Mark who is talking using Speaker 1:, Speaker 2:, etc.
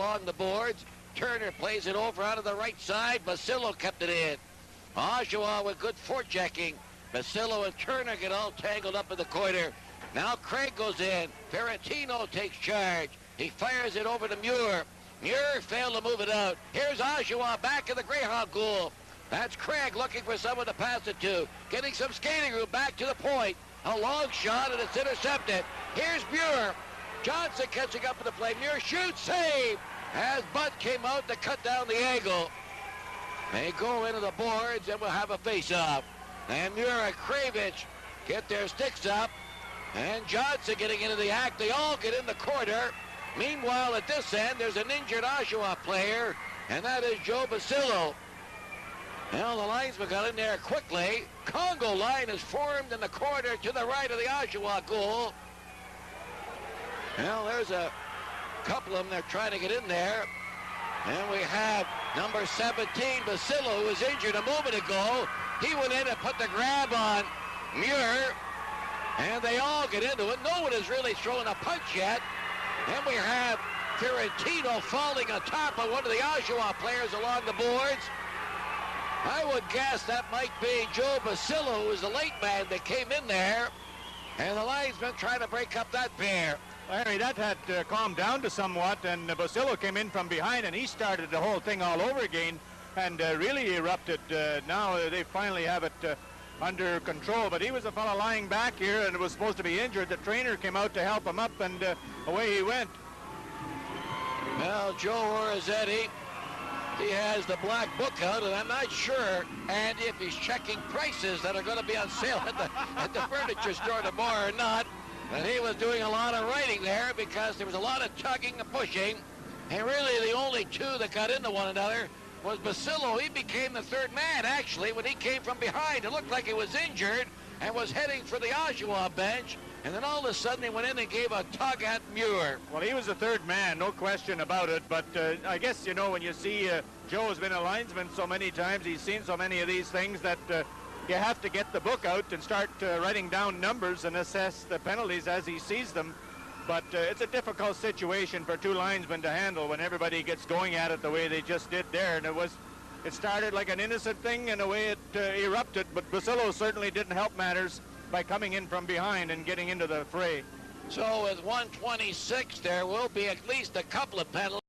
Speaker 1: along the boards. Turner plays it over out of the right side. Busillo kept it in. Oshawa with good forechecking. Busillo and Turner get all tangled up in the corner. Now Craig goes in. Fiorentino takes charge. He fires it over to Muir. Muir failed to move it out. Here's Oshawa back in the Greyhound goal. That's Craig looking for someone to pass it to. Getting some skating room back to the point. A long shot, and it's intercepted. Here's Muir. Johnson catching up with the play. Muir shoots, save, as Butt came out to cut down the angle. They go into the boards, and we'll have a face-off. And Muir and Kravich get their sticks up. And Johnson getting into the act. They all get in the corner. Meanwhile, at this end, there's an injured Oshawa player, and that is Joe Busillo. Well, the linesman got in there quickly. Congo line is formed in the corner to the right of the Oshawa goal. Well, there's a couple of them. They're trying to get in there. And we have number 17, Busillo, who was injured a moment ago. He went in and put the grab on Muir. And they all get into it. No one has really thrown a punch yet. Then we have Fiorentino falling on top of one of the Oshawa players along the boards. I would guess that might be Joe Busillo, who was the late man that came in there. And the linesman trying to break up that pair.
Speaker 2: Larry, that had calmed down to somewhat, and Busillo came in from behind, and he started the whole thing all over again and really erupted. Now they finally have it under control, but he was a fellow lying back here and was supposed to be injured. The trainer came out to help him up, and away he went.
Speaker 1: Well, Joe Orazzetti, he has the black book out, and I'm not sure, and if he's checking prices that are going to be on sale at the furniture store tomorrow or not. And he was doing a lot of writing there because there was a lot of tugging and pushing, and really the only two that got into one another was Busillo. He became the third man, actually, when he came from behind. It looked like he was injured and was heading for the Oshawa bench, and then all of a sudden he went in and gave a tug at Muir.
Speaker 2: Well, he was the third man, no question about it, but I guess, you know, when you see Joe has been a linesman so many times, he's seen so many of these things that you have to get the book out and start writing down numbers and assess the penalties as he sees them. But it's a difficult situation for two linesmen to handle when everybody gets going at it the way they just did there. And it started like an innocent thing, and the way it erupted. But Busillo certainly didn't help matters by coming in from behind and getting into the fray.
Speaker 1: So with 1:26, there will be at least a couple of penalties.